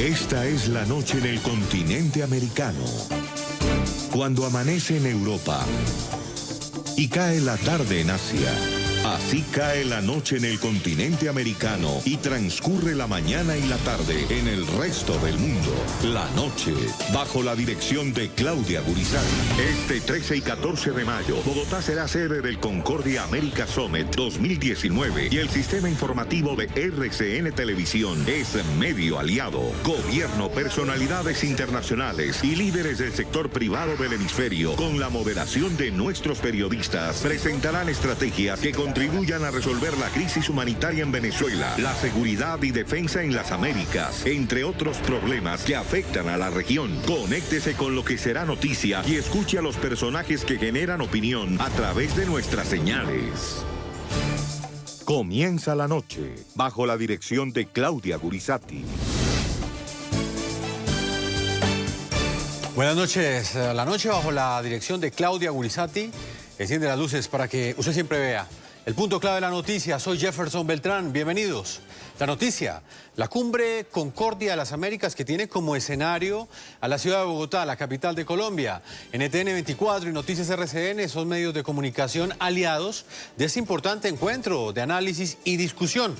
Esta es la noche en el continente americano. Cuando amanece en Europa y cae la tarde en Asia. Así cae la noche en el continente americano y transcurre la mañana y la tarde en el resto del mundo. La noche, bajo la dirección de Claudia Gurizati. Este 13 y 14 de mayo, Bogotá será sede del Concordia America Summit 2019 y el sistema informativo de RCN Televisión es medio aliado. Gobierno, personalidades internacionales y líderes del sector privado del hemisferio, con la moderación de nuestros periodistas, presentarán estrategias que contribuyan a resolver la crisis humanitaria en Venezuela, la seguridad y defensa en las Américas, entre otros problemas que afectan a la región. Conéctese con lo que será noticia y escuche a los personajes que generan opinión a través de nuestras señales. Comienza la noche, bajo la dirección de Claudia Gurizati. Buenas noches. La noche bajo la dirección de Claudia Gurizati. Enciende las luces para que usted siempre vea el punto clave de la noticia. Soy Jefferson Beltrán, bienvenidos. La noticia, la cumbre Concordia de las Américas, que tiene como escenario a la ciudad de Bogotá, la capital de Colombia. NTN 24 y Noticias RCN son medios de comunicación aliados de este importante encuentro de análisis y discusión.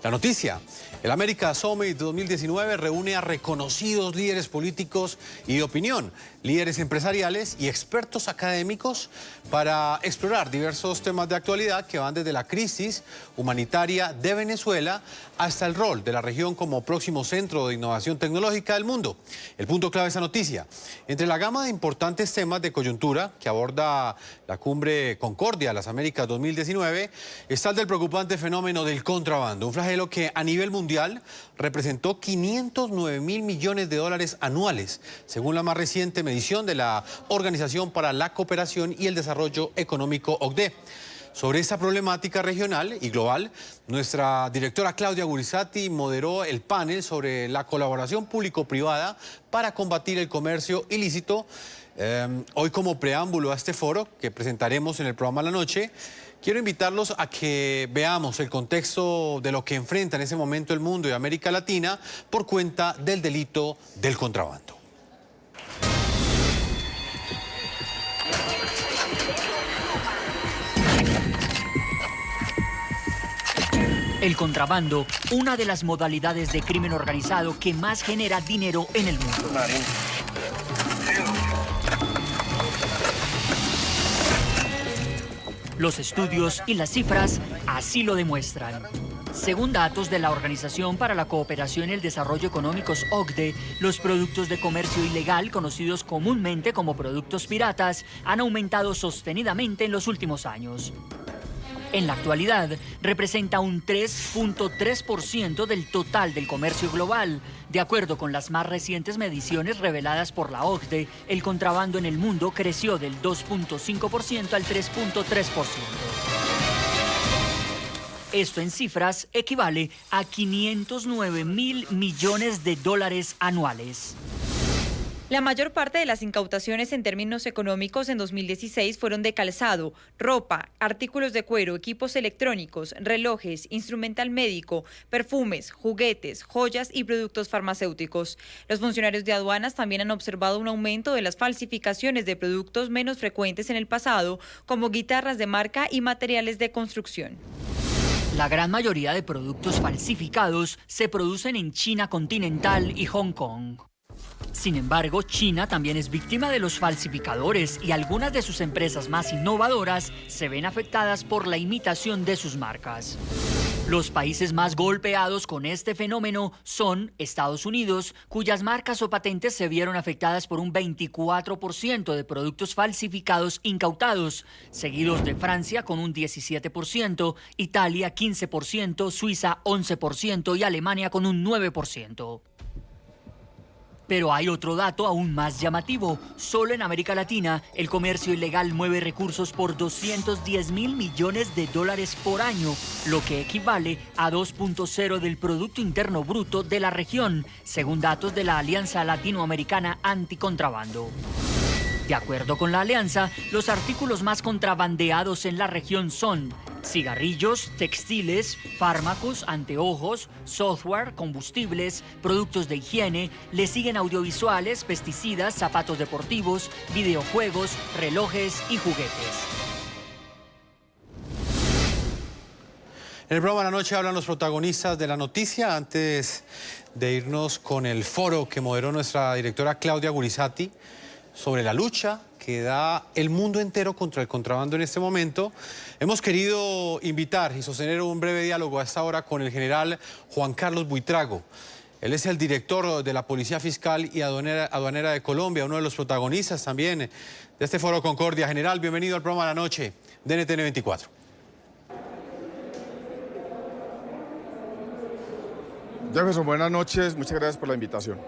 La noticia, el America Summit 2019 reúne a reconocidos líderes políticos y de opinión, líderes empresariales y expertos académicos para explorar diversos temas de actualidad que van desde la crisis humanitaria de Venezuela hasta el rol de la región como próximo centro de innovación tecnológica del mundo. El punto clave de esa noticia, entre la gama de importantes temas de coyuntura que aborda la cumbre Concordia de las Américas 2019, está el del preocupante fenómeno del contrabando, un flagelo que a nivel mundial representó 509.000 millones de dólares anuales, según la más reciente medición de la Organización para la Cooperación y el Desarrollo Económico, OCDE. Sobre esta problemática regional y global, nuestra directora Claudia Gurizati moderó el panel sobre la colaboración público-privada para combatir el comercio ilícito. Hoy, como preámbulo a este foro que presentaremos en el programa La Noche, quiero invitarlos a que veamos el contexto de lo que enfrenta en ese momento el mundo y América Latina por cuenta del delito del contrabando. El contrabando, una de las modalidades de crimen organizado que más genera dinero en el mundo. Los estudios y las cifras así lo demuestran. Según datos de la Organización para la Cooperación y el Desarrollo Económicos, OCDE, los productos de comercio ilegal, conocidos comúnmente como productos piratas, han aumentado sostenidamente en los últimos años. En la actualidad, representa un 3.3% del total del comercio global. De acuerdo con las más recientes mediciones reveladas por la OCDE, el contrabando en el mundo creció del 2.5% al 3.3%. Esto en cifras equivale a 509.000 millones de dólares anuales. La mayor parte de las incautaciones en términos económicos en 2016 fueron de calzado, ropa, artículos de cuero, equipos electrónicos, relojes, instrumental médico, perfumes, juguetes, joyas y productos farmacéuticos. Los funcionarios de aduanas también han observado un aumento de las falsificaciones de productos menos frecuentes en el pasado, como guitarras de marca y materiales de construcción. La gran mayoría de productos falsificados se producen en China continental y Hong Kong. Sin embargo, China también es víctima de los falsificadores y algunas de sus empresas más innovadoras se ven afectadas por la imitación de sus marcas. Los países más golpeados con este fenómeno son Estados Unidos, cuyas marcas o patentes se vieron afectadas por un 24% de productos falsificados incautados, seguidos de Francia con un 17%, Italia 15%, Suiza 11% y Alemania con un 9%. Pero hay otro dato aún más llamativo. Solo en América Latina, el comercio ilegal mueve recursos por 210.000 millones de dólares por año, lo que equivale a 2.0 del Producto Interno Bruto de la región, según datos de la Alianza Latinoamericana Anticontrabando. De acuerdo con la alianza, los artículos más contrabandeados en la región son Cigarrillos, textiles, fármacos, anteojos, software, combustibles, productos de higiene, le siguen audiovisuales, pesticidas, zapatos deportivos, videojuegos, relojes y juguetes. En el programa de la noche hablan los protagonistas de la noticia. Antes de irnos con el foro que moderó nuestra directora Claudia Gurizati sobre la lucha que da el mundo entero contra el contrabando en este momento, hemos querido invitar y sostener un breve diálogo a esta hora con el general Juan Carlos Buitrago. Él es el director de la Policía Fiscal y Aduanera de Colombia, uno de los protagonistas también de este foro Concordia. General, bienvenido al programa de la noche de NTN 24. Jefferson, buenas noches, muchas gracias por la invitación.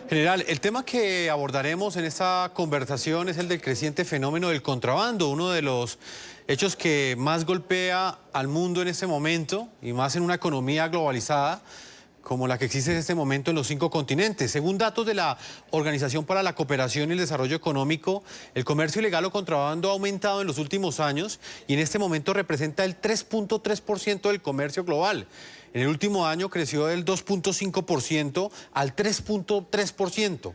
General, el tema que abordaremos en esta conversación es el del creciente fenómeno del contrabando, uno de los hechos que más golpea al mundo en este momento y más en una economía globalizada como la que existe en este momento en los 5 continentes. Según datos de la Organización para la Cooperación y el Desarrollo Económico, el comercio ilegal o contrabando ha aumentado en los últimos años y en este momento representa el 3.3% del comercio global. En el último año creció del 2.5% al 3.3%.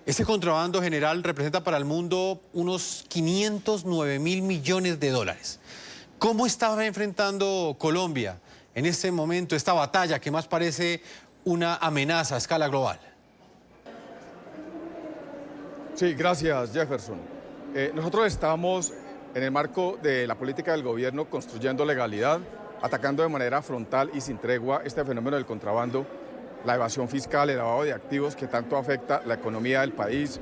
Este contrabando, general, representa para el mundo unos 509.000 millones de dólares. ¿Cómo está enfrentando Colombia en este momento esta batalla que más parece una amenaza a escala global? Sí, gracias, Jefferson. Nosotros estamos en el marco de la política del gobierno construyendo legalidad, atacando de manera frontal y sin tregua este fenómeno del contrabando, la evasión fiscal, el lavado de activos que tanto afecta la economía del país,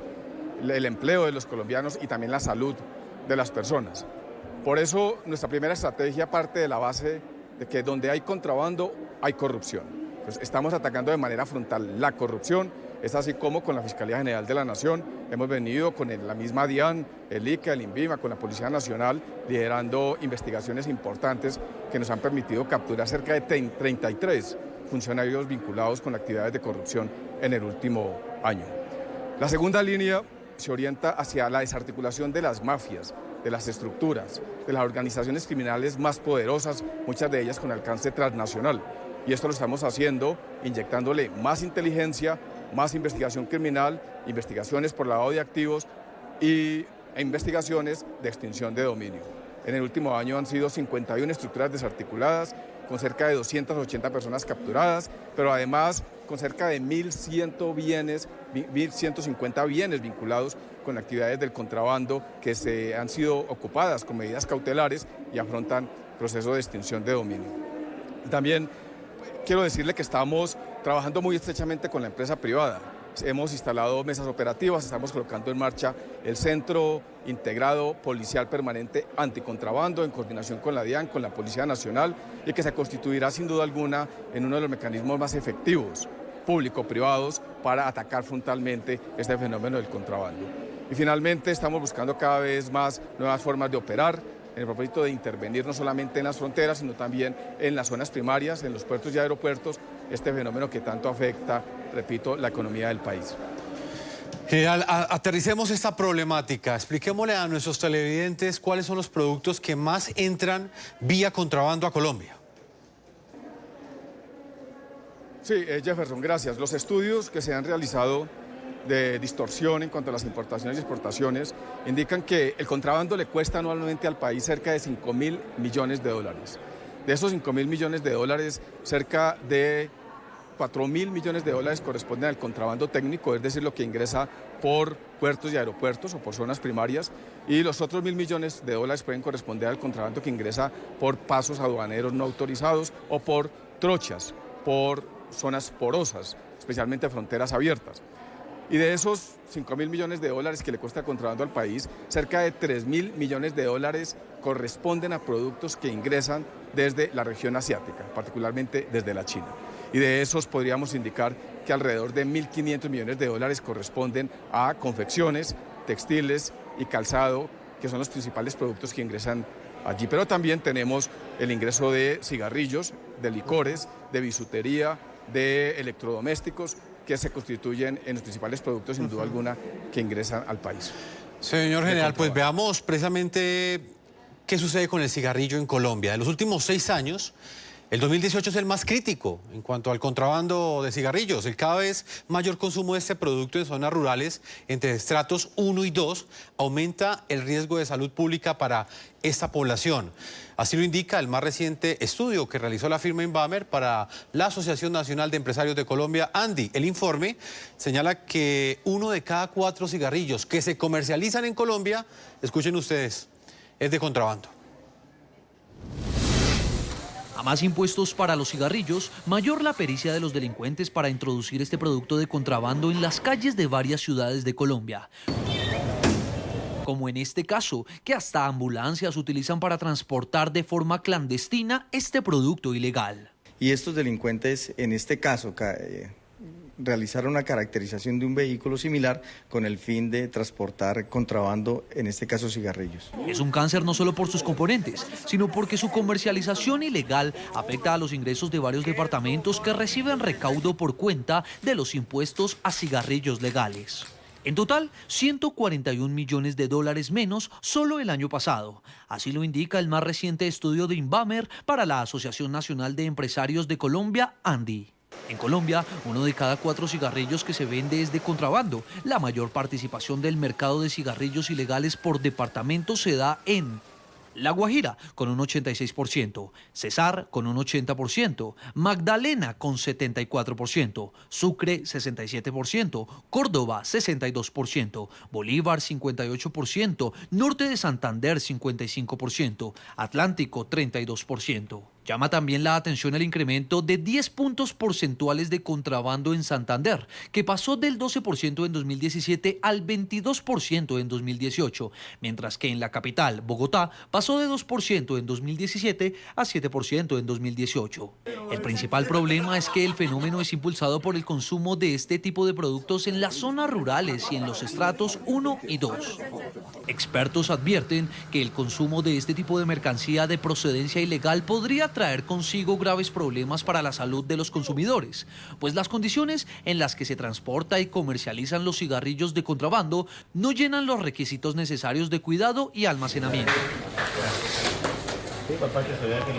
el empleo de los colombianos y también la salud de las personas. Por eso nuestra primera estrategia parte de la base de que donde hay contrabando hay corrupción. Pues estamos atacando de manera frontal la corrupción. Es así como con la Fiscalía General de la Nación hemos venido con la misma DIAN, el ICA, el INVIMA, con la Policía Nacional, liderando investigaciones importantes que nos han permitido capturar cerca de 33 funcionarios vinculados con actividades de corrupción en el último año. La segunda línea se orienta hacia la desarticulación de las mafias, de las estructuras, de las organizaciones criminales más poderosas, muchas de ellas con alcance transnacional. Y esto lo estamos haciendo inyectándole más inteligencia, más investigación criminal, investigaciones por lavado de activos e investigaciones de extinción de dominio. En el último año han sido 51 estructuras desarticuladas, con cerca de 280 personas capturadas, pero además con cerca de 1.150 bienes vinculados con actividades del contrabando que se han sido ocupadas con medidas cautelares y afrontan procesos de extinción de dominio. También quiero decirle que estamos trabajando muy estrechamente con la empresa privada. Hemos instalado mesas operativas, estamos colocando en marcha el Centro Integrado Policial Permanente Anticontrabando en coordinación con la DIAN, con la Policía Nacional, y que se constituirá sin duda alguna en uno de los mecanismos más efectivos, público-privados, para atacar frontalmente este fenómeno del contrabando. Y finalmente estamos buscando cada vez más nuevas formas de operar, en el propósito de intervenir no solamente en las fronteras, sino también en las zonas primarias, en los puertos y aeropuertos, este fenómeno que tanto afecta, repito, la economía del país. General, aterricemos esta problemática. Expliquémosle a nuestros televidentes cuáles son los productos que más entran vía contrabando a Colombia. Sí, Jefferson, gracias. Los estudios que se han realizado de distorsión en cuanto a las importaciones y exportaciones indican que el contrabando le cuesta anualmente al país cerca de 5.000 millones de dólares. De esos 5.000 millones de dólares, cerca de 4.000 millones de dólares corresponden al contrabando técnico, es decir, lo que ingresa por puertos y aeropuertos o por zonas primarias, y los otros 1.000 millones de dólares pueden corresponder al contrabando que ingresa por pasos aduaneros no autorizados o por trochas, por zonas porosas, especialmente fronteras abiertas. Y de esos 5.000 millones de dólares que le cuesta el contrabando al país, cerca de 3.000 millones de dólares corresponden a productos que ingresan desde la región asiática, particularmente desde la China. Y de esos podríamos indicar que alrededor de 1.500 millones de dólares corresponden a confecciones, textiles y calzado, que son los principales productos que ingresan allí. Pero también tenemos el ingreso de cigarrillos, de licores, de bisutería, de electrodomésticos, que se constituyen en los principales productos, sin duda alguna, que ingresan al país. Señor general, pues veamos precisamente ¿Qué sucede con el cigarrillo en Colombia? En los últimos 6 años, el 2018 es el más crítico en cuanto al contrabando de cigarrillos. El cada vez mayor consumo de este producto en zonas rurales entre estratos 1 y 2 aumenta el riesgo de salud pública para esta población. Así lo indica el más reciente estudio que realizó la firma Inbamer para la Asociación Nacional de Empresarios de Colombia, ANDI. El informe señala que 1 de cada 4 cigarrillos que se comercializan en Colombia, escuchen ustedes, es de contrabando. A más impuestos para los cigarrillos, mayor la pericia de los delincuentes para introducir este producto de contrabando en las calles de varias ciudades de Colombia. Como en este caso, que hasta ambulancias utilizan para transportar de forma clandestina este producto ilegal. Y estos delincuentes, en este caso, realizaron una caracterización de un vehículo similar con el fin de transportar contrabando, en este caso cigarrillos. Es un cáncer no solo por sus componentes, sino porque su comercialización ilegal afecta a los ingresos de varios departamentos que reciben recaudo por cuenta de los impuestos a cigarrillos legales. En total, 141 millones de dólares menos solo el año pasado. Así lo indica el más reciente estudio de Inbamer para la Asociación Nacional de Empresarios de Colombia, ANDI. En Colombia, 1 de cada 4 cigarrillos que se vende es de contrabando. La mayor participación del mercado de cigarrillos ilegales por departamento se da en La Guajira, con un 86%, Cesar, con un 80%, Magdalena, con 74%, Sucre, 67%, Córdoba, 62%, Bolívar, 58%, Norte de Santander, 55%, Atlántico, 32%. Llama también la atención el incremento de 10 puntos porcentuales de contrabando en Santander, que pasó del 12% en 2017 al 22% en 2018, mientras que en la capital, Bogotá, pasó de 2% en 2017 a 7% en 2018. El principal problema es que el fenómeno es impulsado por el consumo de este tipo de productos en las zonas rurales y en los estratos 1 y 2. Expertos advierten que el consumo de este tipo de mercancía de procedencia ilegal podría traer consigo graves problemas para la salud de los consumidores, pues las condiciones en las que se transporta y comercializan los cigarrillos de contrabando no llenan los requisitos necesarios de cuidado y almacenamiento.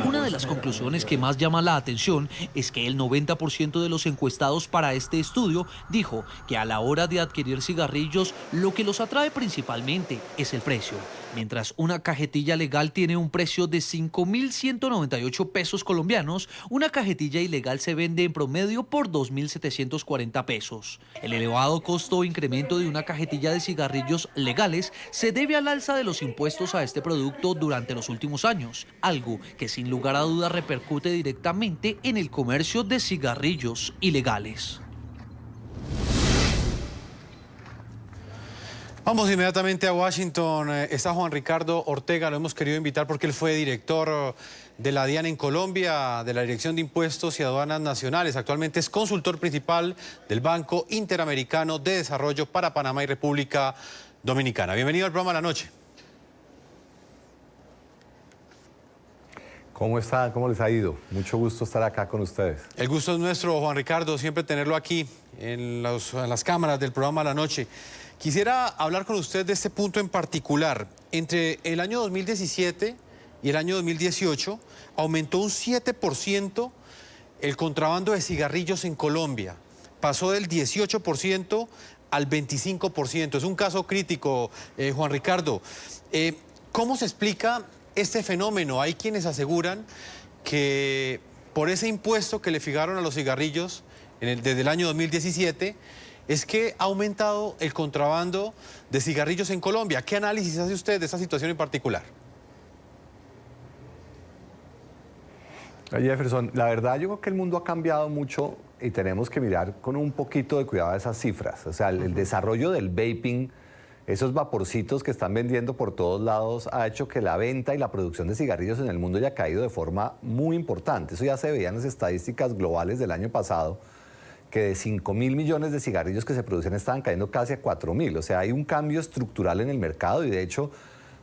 Una de las conclusiones que más llama la atención es que el 90% de los encuestados para este estudio dijo que a la hora de adquirir cigarrillos lo que los atrae principalmente es el precio. Mientras una cajetilla legal tiene un precio de 5.198 pesos colombianos, una cajetilla ilegal se vende en promedio por 2.740 pesos. El elevado costo o incremento de una cajetilla de cigarrillos legales se debe al alza de los impuestos a este producto durante los últimos años, algo que sin lugar a dudas repercute directamente en el comercio de cigarrillos ilegales. Vamos inmediatamente a Washington. Está Juan Ricardo Ortega, lo hemos querido invitar porque él fue director de la DIAN en Colombia, de la Dirección de Impuestos y Aduanas Nacionales. Actualmente es consultor principal del Banco Interamericano de Desarrollo para Panamá y República Dominicana. Bienvenido al programa La Noche. ¿Cómo están? ¿Cómo les ha ido? Mucho gusto estar acá con ustedes. El gusto es nuestro, Juan Ricardo, siempre tenerlo aquí en las cámaras del programa La Noche. Quisiera hablar con usted de este punto en particular. Entre el año 2017 y el año 2018 aumentó un 7% el contrabando de cigarrillos en Colombia. Pasó del 18% al 25%. Es un caso crítico, Juan Ricardo. ¿Cómo se explica este fenómeno? Hay quienes aseguran que por ese impuesto que le fijaron a los cigarrillos desde el año 2017, es que ha aumentado el contrabando de cigarrillos en Colombia. ¿Qué análisis hace usted de esta situación en particular? Jefferson, la verdad yo creo que el mundo ha cambiado mucho y tenemos que mirar con un poquito de cuidado esas cifras. O sea, el desarrollo del vaping, esos vaporcitos que están vendiendo por todos lados, ha hecho que la venta y la producción de cigarrillos en el mundo haya caído de forma muy importante. Eso ya se veía en las estadísticas globales del año pasado, que de 5.000 millones de cigarrillos que se producen estaban cayendo casi a 4.000. O sea, hay un cambio estructural en el mercado y de hecho,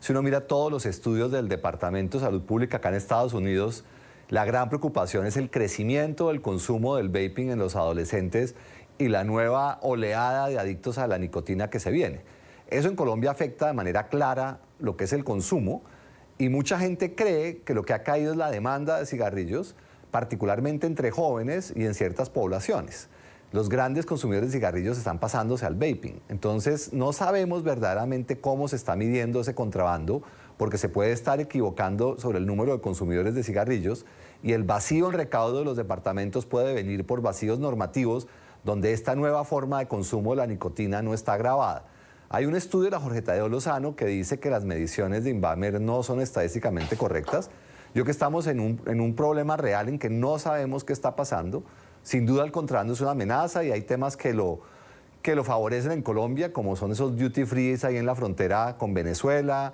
si uno mira todos los estudios del Departamento de Salud Pública acá en Estados Unidos, la gran preocupación es el crecimiento del consumo del vaping en los adolescentes y la nueva oleada de adictos a la nicotina que se viene. Eso en Colombia afecta de manera clara lo que es el consumo Y mucha gente cree que lo que ha caído es la demanda de cigarrillos, particularmente entre jóvenes y en ciertas poblaciones. Los grandes consumidores de cigarrillos están pasándose al vaping. Entonces, no sabemos verdaderamente cómo se está midiendo ese contrabando, porque se puede estar equivocando sobre el número de consumidores de cigarrillos, y el vacío en recaudo de los departamentos puede venir por vacíos normativos, donde esta nueva forma de consumo de la nicotina no está grabada. Hay un estudio de la Jorge Tadeo Lozano que dice que las mediciones de Invamer no son estadísticamente correctas. Yo que estamos en un problema real en que no sabemos qué está pasando. Sin duda el contrabando es una amenaza y hay temas que lo favorecen en Colombia, como son esos duty free ahí en la frontera con Venezuela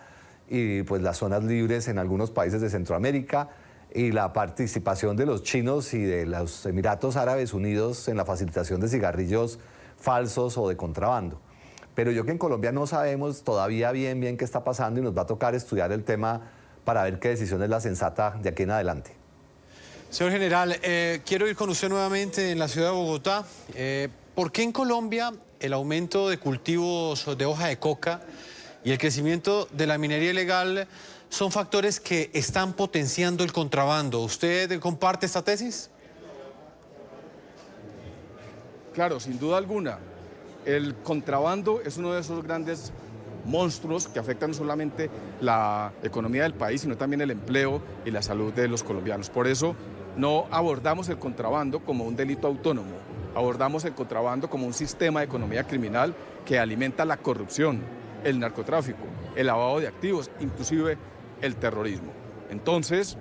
y pues las zonas libres en algunos países de Centroamérica, y la participación de los chinos y de los Emiratos Árabes Unidos en la facilitación de cigarrillos falsos o de contrabando. Pero yo que en Colombia no sabemos todavía bien qué está pasando y nos va a tocar estudiar el tema para ver qué decisión es la sensata de aquí en adelante. Señor general, quiero ir con usted nuevamente en la ciudad de Bogotá. ¿Por qué en Colombia el aumento de cultivos de hoja de coca y el crecimiento de la minería ilegal son factores que están potenciando el contrabando? ¿Usted comparte esta tesis? Claro, sin duda alguna. El contrabando es uno de esos grandes monstruos que afectan no solamente la economía del país, sino también el empleo y la salud de los colombianos. Por eso no abordamos el contrabando como un delito autónomo, abordamos el contrabando como un sistema de economía criminal que alimenta la corrupción, el narcotráfico, el lavado de activos, inclusive el terrorismo. Entonces,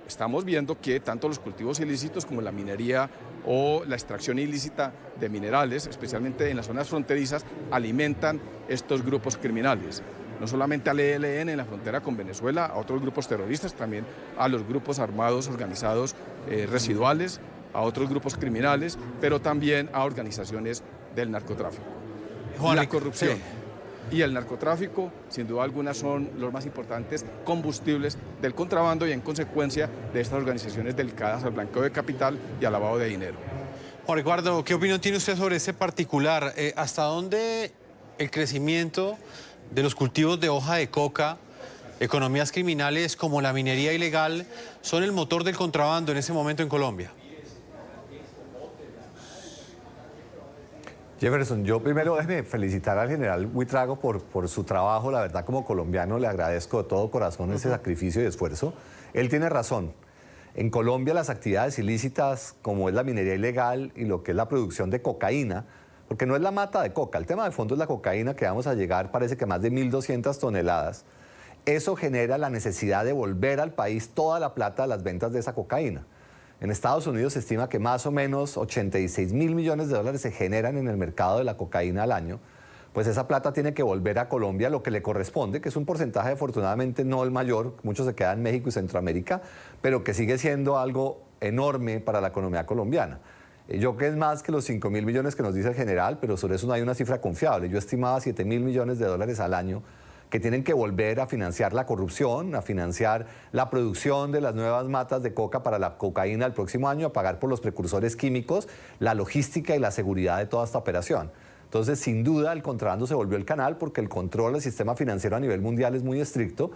estamos viendo que tanto los cultivos ilícitos como la minería o la extracción ilícita de minerales, especialmente en las zonas fronterizas, alimentan estos grupos criminales. No solamente al ELN en la frontera con Venezuela, a otros grupos terroristas, también a los grupos armados organizados residuales, a otros grupos criminales, pero también a organizaciones del narcotráfico. La corrupción y el narcotráfico, sin duda alguna, son los más importantes combustibles del contrabando y en consecuencia de estas organizaciones dedicadas al blanqueo de capital y al lavado de dinero. Juan Ricardo, ¿qué opinión tiene usted sobre ese particular? ¿Hasta dónde el crecimiento de los cultivos de hoja de coca, economías criminales como la minería ilegal, son el motor del contrabando en ese momento en Colombia? Jefferson, yo primero déjeme felicitar al general Buitrago por su trabajo. La verdad, como colombiano, le agradezco de todo corazón ese sacrificio y esfuerzo. Él tiene razón. En Colombia las actividades ilícitas, como es la minería ilegal y lo que es la producción de cocaína, porque no es la mata de coca, el tema de fondo es la cocaína, que vamos a llegar, parece que más de 1.200 toneladas. Eso genera la necesidad de volver al país toda la plata de las ventas de esa cocaína. En Estados Unidos se estima que más o menos 86.000 millones de dólares se generan en el mercado de la cocaína al año. Pues esa plata tiene que volver a Colombia, lo que le corresponde, que es un porcentaje afortunadamente no el mayor, mucho se queda en México y Centroamérica, pero que sigue siendo algo enorme para la economía colombiana. Yo que es más que los 5.000 millones que nos dice el general, pero sobre eso no hay una cifra confiable. Yo estimaba 7.000 millones de dólares al año que tienen que volver a financiar la corrupción, a financiar la producción de las nuevas matas de coca para la cocaína el próximo año, a pagar por los precursores químicos, la logística y la seguridad de toda esta operación. Entonces, sin duda, el contrabando se volvió el canal porque el control del sistema financiero a nivel mundial es muy estricto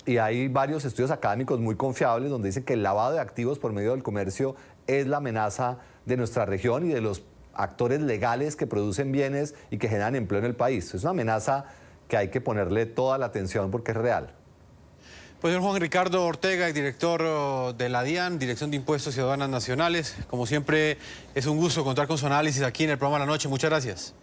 y hay varios estudios académicos muy confiables donde dicen que el lavado de activos por medio del comercio es la amenaza de nuestra región y de los actores legales que producen bienes y que generan empleo en el país. Es una amenaza que hay que ponerle toda la atención porque es real. Pues señor Juan Ricardo Ortega, director de la DIAN, Dirección de Impuestos y Aduanas Nacionales. Como siempre, es un gusto contar con su análisis aquí en el programa de la noche. Muchas gracias.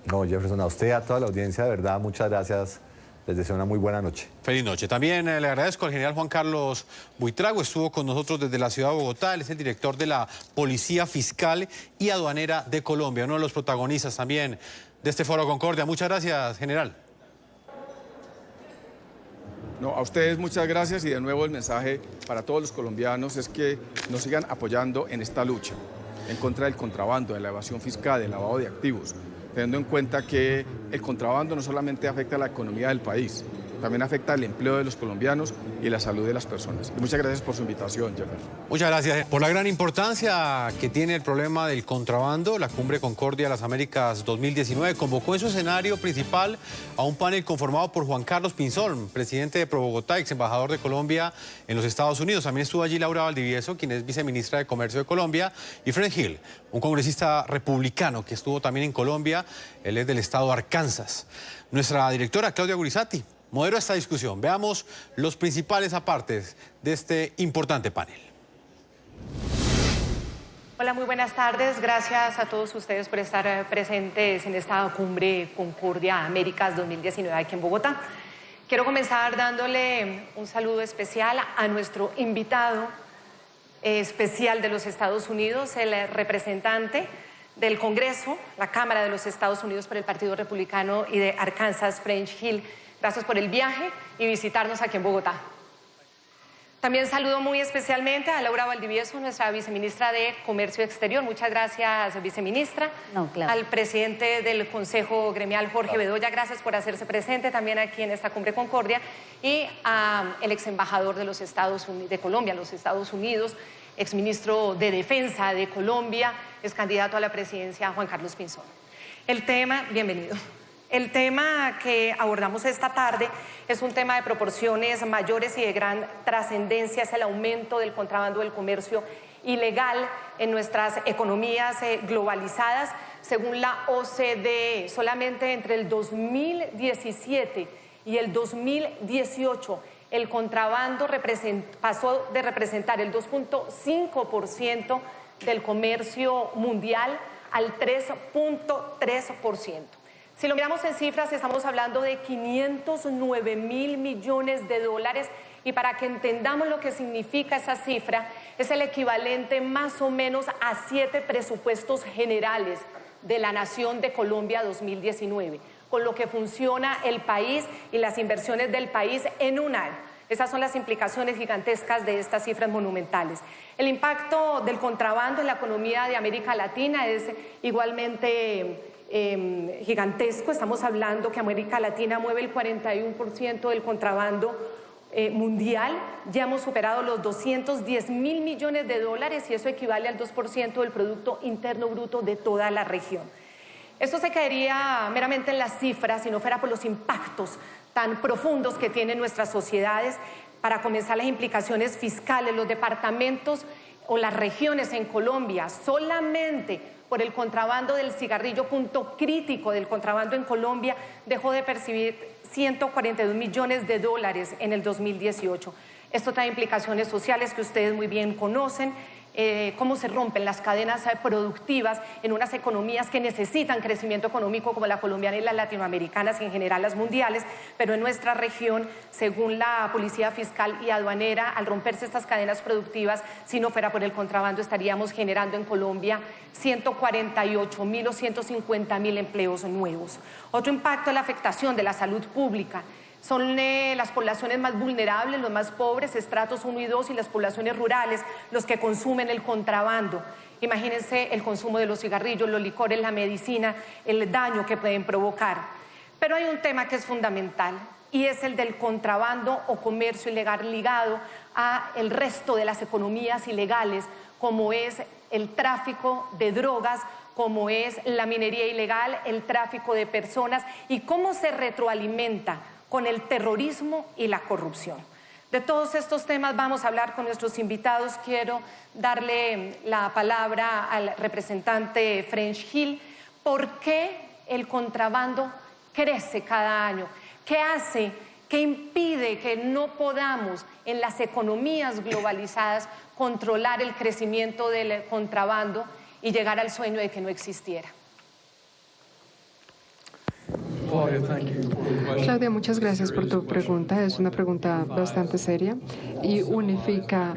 No, Jefferson, a usted y a toda la audiencia, de verdad, muchas gracias. Les deseo una muy buena noche. Feliz noche. También le agradezco al general Juan Carlos Buitrago. Estuvo con nosotros desde la ciudad de Bogotá. Él es el director de la Policía Fiscal y Aduanera de Colombia, uno de los protagonistas también de este Foro Concordia. Muchas gracias, general. No, a ustedes muchas gracias y de nuevo el mensaje para todos los colombianos es que nos sigan apoyando en esta lucha en contra del contrabando, de la evasión fiscal, del lavado de activos, teniendo en cuenta que el contrabando no solamente afecta a la economía del país, también afecta el empleo de los colombianos y la salud de las personas. Y muchas gracias por su invitación, Jefferson. Muchas gracias. Por la gran importancia que tiene el problema del contrabando, la Cumbre Concordia de las Américas 2019 convocó en su escenario principal a un panel conformado por Juan Carlos Pinzón, presidente de ProBogotá, ex embajador de Colombia en los Estados Unidos. También estuvo allí Laura Valdivieso, quien es viceministra de Comercio de Colombia, y Fred Hill, un congresista republicano que estuvo también en Colombia. Él es del estado de Arkansas. Nuestra directora, Claudia Gurizati, moderó esta discusión. Veamos los principales apartes de este importante panel. Hola, muy buenas tardes. Gracias a todos ustedes por estar presentes en esta Cumbre Concordia Américas 2019 aquí en Bogotá. Quiero comenzar dándole un saludo especial a nuestro invitado especial de los Estados Unidos, el representante del Congreso, la Cámara de los Estados Unidos por el Partido Republicano y de Arkansas, Fred Hill. Gracias por el viaje y visitarnos aquí en Bogotá. También saludo muy especialmente a Laura Valdivieso, nuestra viceministra de Comercio Exterior. Muchas gracias, viceministra. Claro. Al presidente del Consejo Gremial, Jorge Bedoya, gracias por hacerse presente también aquí en esta Cumbre Concordia. Y al ex embajador de los Estados Unidos, de Colombia, los Estados Unidos, exministro de Defensa de Colombia, ex candidato a la presidencia, Juan Carlos Pinzón. Bienvenido. El tema que abordamos esta tarde es un tema de proporciones mayores y de gran trascendencia, es el aumento del contrabando del comercio ilegal en nuestras economías globalizadas. Según la OCDE, solamente entre el 2017 y el 2018, el contrabando pasó de representar el 2.5% del comercio mundial al 3.3%. Si lo miramos en cifras, estamos hablando de 509.000 millones de dólares, y para que entendamos lo que significa esa cifra, es el equivalente más o menos a 7 presupuestos generales de la Nación de Colombia 2019, con lo que funciona el país y las inversiones del país en un año. Esas son las implicaciones gigantescas de estas cifras monumentales. El impacto del contrabando en la economía de América Latina es igualmente gigantesco. Estamos hablando que América Latina mueve el 41% del contrabando mundial. Ya hemos superado los 210.000 millones de dólares y eso equivale al 2% del Producto Interno Bruto de toda la región. Esto se quedaría meramente en las cifras si no fuera por los impactos tan profundos que tienen nuestras sociedades. Para comenzar, las implicaciones fiscales, los departamentos o las regiones en Colombia, solamente por el contrabando del cigarrillo, punto crítico del contrabando en Colombia, dejó de percibir 142 millones de dólares en el 2018. Esto trae implicaciones sociales que ustedes muy bien conocen, cómo se rompen las cadenas productivas en unas economías que necesitan crecimiento económico como la colombiana y las latinoamericanas y en general las mundiales, pero en nuestra región, según la Policía Fiscal y Aduanera, al romperse estas cadenas productivas, si no fuera por el contrabando, estaríamos generando en Colombia 148.000 o 150.000 empleos nuevos. Otro impacto es la afectación de la salud pública. Son las poblaciones más vulnerables, los más pobres, estratos 1 y 2, y las poblaciones rurales, los que consumen el contrabando. Imagínense el consumo de los cigarrillos, los licores, la medicina, el daño que pueden provocar. Pero hay un tema que es fundamental y es el del contrabando o comercio ilegal ligado a el resto de las economías ilegales, como es el tráfico de drogas, como es la minería ilegal, el tráfico de personas y cómo se retroalimenta con el terrorismo y la corrupción. De todos estos temas vamos a hablar con nuestros invitados. Quiero darle la palabra al representante Fred Hill. ¿Por qué el contrabando crece cada año? ¿Qué hace? ¿Qué impide que no podamos en las economías globalizadas controlar el crecimiento del contrabando y llegar al sueño de que no existiera? Claudia, muchas gracias por tu pregunta. Es una pregunta bastante seria y unifica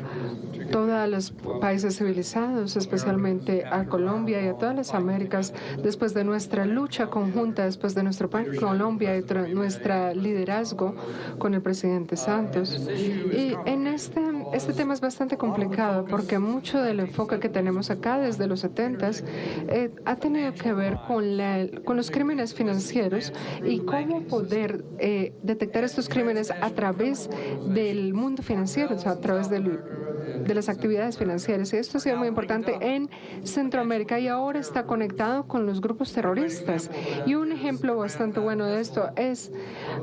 todos los países civilizados, especialmente a Colombia y a todas las Américas, después de nuestra lucha conjunta, después de nuestro país Colombia y nuestro liderazgo con el presidente Santos. Y en este este tema es bastante complicado porque mucho del enfoque que tenemos acá desde los 70s ha tenido que ver con los crímenes financieros y cómo poder detectar estos crímenes a través del mundo financiero, o sea, a través de las actividades financieras. Y esto ha sido muy importante en Centroamérica y ahora está conectado con los grupos terroristas. Y un ejemplo bastante bueno de esto es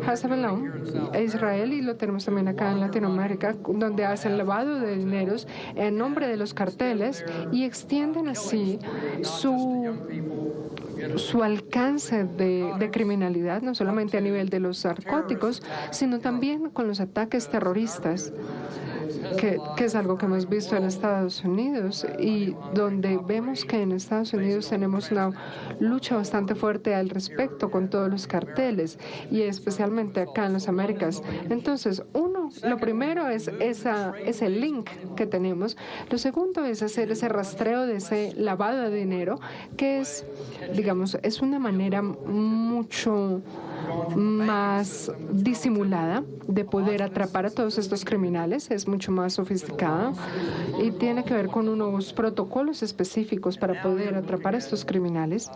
Hasabelón, Israel, y lo tenemos también acá en Latinoamérica, donde hacen lavado de dineros en nombre de los carteles y extienden así su alcance de criminalidad, no solamente a nivel de los narcóticos, sino también con los ataques terroristas, que es algo que hemos visto en Estados Unidos y donde vemos que en Estados Unidos tenemos una lucha bastante fuerte al respecto con todos los carteles y especialmente acá en las Américas. Entonces, lo primero es ese link que tenemos. Lo segundo es hacer ese rastreo de ese lavado de dinero, que es, digamos, es una manera mucho más disimulada de poder atrapar a todos estos criminales, es mucho más sofisticada y tiene que ver con unos protocolos específicos para poder atrapar a estos criminales.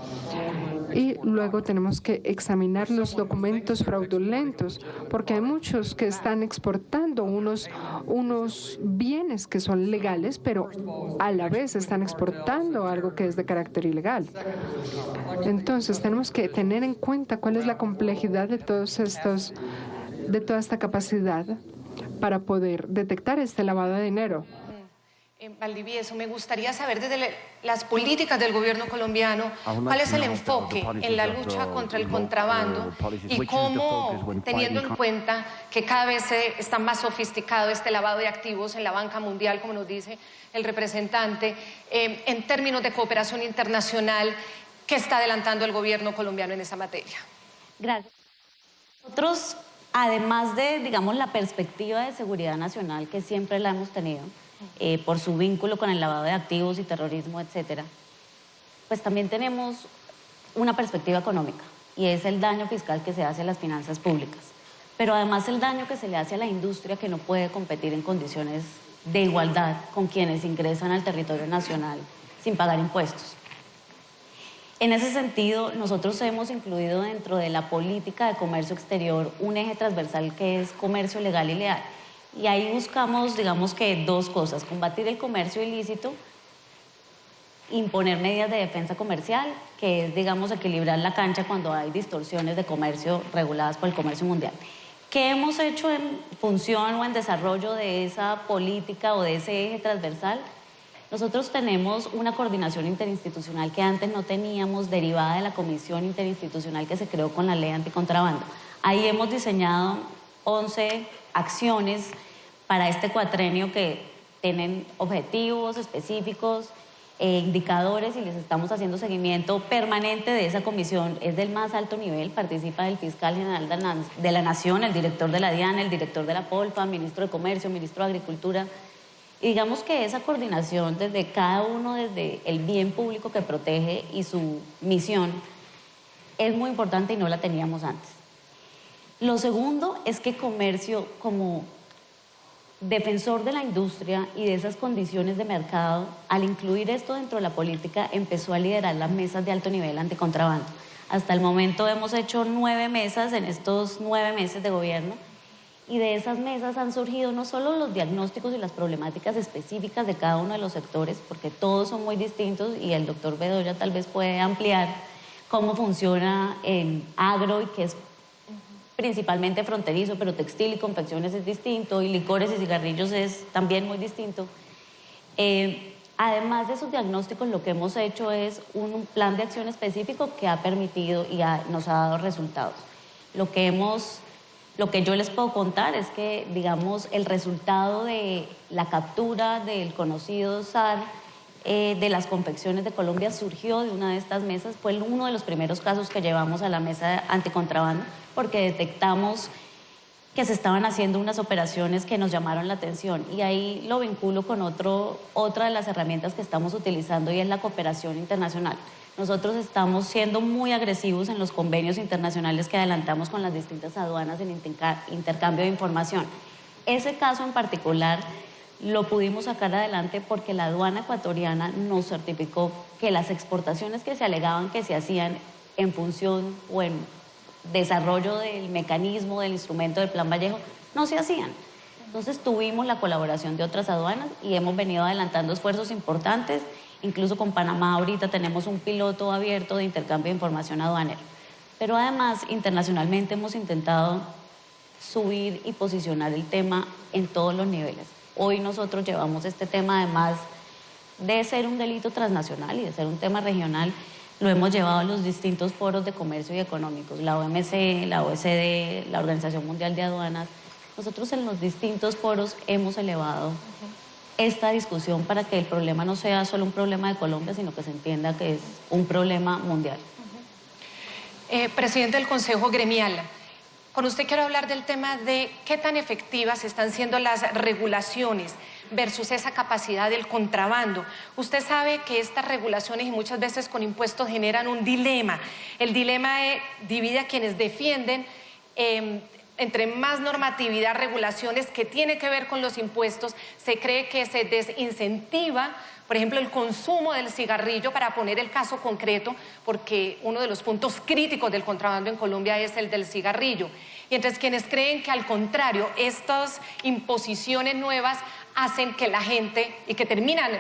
Y luego tenemos que examinar los documentos fraudulentos, porque hay muchos que están exportando unos bienes que son legales, pero a la vez están exportando algo que es de carácter ilegal. Entonces tenemos que tener en cuenta cuál es la complejidad de toda esta capacidad para poder detectar este lavado de dinero. En Valdivieso, me gustaría saber desde las políticas del gobierno colombiano cuál es el enfoque en la lucha contra el contrabando y cómo, teniendo en cuenta que cada vez está más sofisticado este lavado de activos en la banca mundial, como nos dice el representante, en términos de cooperación internacional, ¿qué está adelantando el gobierno colombiano en esa materia? Gracias. Nosotros, además de, digamos, la perspectiva de seguridad nacional que siempre la hemos tenido, por su vínculo con el lavado de activos y terrorismo, etcétera, pues también tenemos una perspectiva económica y es el daño fiscal que se hace a las finanzas públicas, pero además el daño que se le hace a la industria que no puede competir en condiciones de igualdad con quienes ingresan al territorio nacional sin pagar impuestos. En ese sentido, nosotros hemos incluido dentro de la política de comercio exterior un eje transversal que es comercio legal y leal. Y ahí buscamos, digamos que dos cosas: combatir el comercio ilícito, imponer medidas de defensa comercial, que es, digamos, equilibrar la cancha cuando hay distorsiones de comercio reguladas por el comercio mundial. ¿Qué hemos hecho en función o en desarrollo de esa política o de ese eje transversal? Nosotros tenemos una coordinación interinstitucional que antes no teníamos, derivada de la comisión interinstitucional que se creó con la ley anticontrabando. Ahí hemos diseñado 11 acciones para este cuatrenio que tienen objetivos específicos, indicadores, y les estamos haciendo seguimiento permanente de esa comisión. Es del más alto nivel, participa el fiscal general de la Nación, el director de la DIAN, el director de la POLFA, ministro de Comercio, ministro de Agricultura. Y digamos que esa coordinación desde cada uno, desde el bien público que protege y su misión, es muy importante y no la teníamos antes. Lo segundo es que comercio, como defensor de la industria y de esas condiciones de mercado, al incluir esto dentro de la política, empezó a liderar las mesas de alto nivel anticontrabando. Hasta el momento hemos hecho 9 mesas en estos 9 meses de gobierno, y de esas mesas han surgido no solo los diagnósticos y las problemáticas específicas de cada uno de los sectores, porque todos son muy distintos y el doctor Bedoya tal vez puede ampliar cómo funciona en agro y que es principalmente fronterizo, pero textil y confecciones es distinto, y licores y cigarrillos es también muy distinto. Además de esos diagnósticos, lo que hemos hecho es un plan de acción específico que ha permitido y nos ha dado resultados. Lo que yo les puedo contar es que, digamos, el resultado de la captura del conocido SAR de las confecciones de Colombia surgió de una de estas mesas. Fue uno de los primeros casos que llevamos a la mesa anticontrabando, porque detectamos que se estaban haciendo unas operaciones que nos llamaron la atención, y ahí lo vinculo con otra de las herramientas que estamos utilizando, y es la cooperación internacional. Nosotros estamos siendo muy agresivos en los convenios internacionales que adelantamos con las distintas aduanas en intercambio de información. Ese caso en particular lo pudimos sacar adelante porque la aduana ecuatoriana nos certificó que las exportaciones que se alegaban que se hacían en función o en desarrollo del mecanismo, del instrumento del Plan Vallejo, no se hacían. Entonces tuvimos la colaboración de otras aduanas y hemos venido adelantando esfuerzos importantes. Incluso con Panamá ahorita tenemos un piloto abierto de intercambio de información aduanera. Pero además, internacionalmente hemos intentado subir y posicionar el tema en todos los niveles. Hoy nosotros llevamos este tema, además de ser un delito transnacional y de ser un tema regional, lo hemos llevado a los distintos foros de comercio y económicos, la OMC, la OECD, la Organización Mundial de Aduanas. Nosotros en los distintos foros hemos elevado esta discusión para que el problema no sea solo un problema de Colombia, sino que se entienda que es un problema mundial. Presidente del Consejo Gremial, con usted quiero hablar del tema de qué tan efectivas están siendo las regulaciones versus esa capacidad del contrabando. Usted sabe que estas regulaciones y muchas veces con impuestos generan un dilema. El dilema divide a quienes defienden entre más normatividad, regulaciones que tiene que ver con los impuestos, se cree que se desincentiva, por ejemplo, el consumo del cigarrillo, para poner el caso concreto, porque uno de los puntos críticos del contrabando en Colombia es el del cigarrillo. Y entonces quienes creen que al contrario, estas imposiciones nuevas hacen que la gente, y que terminan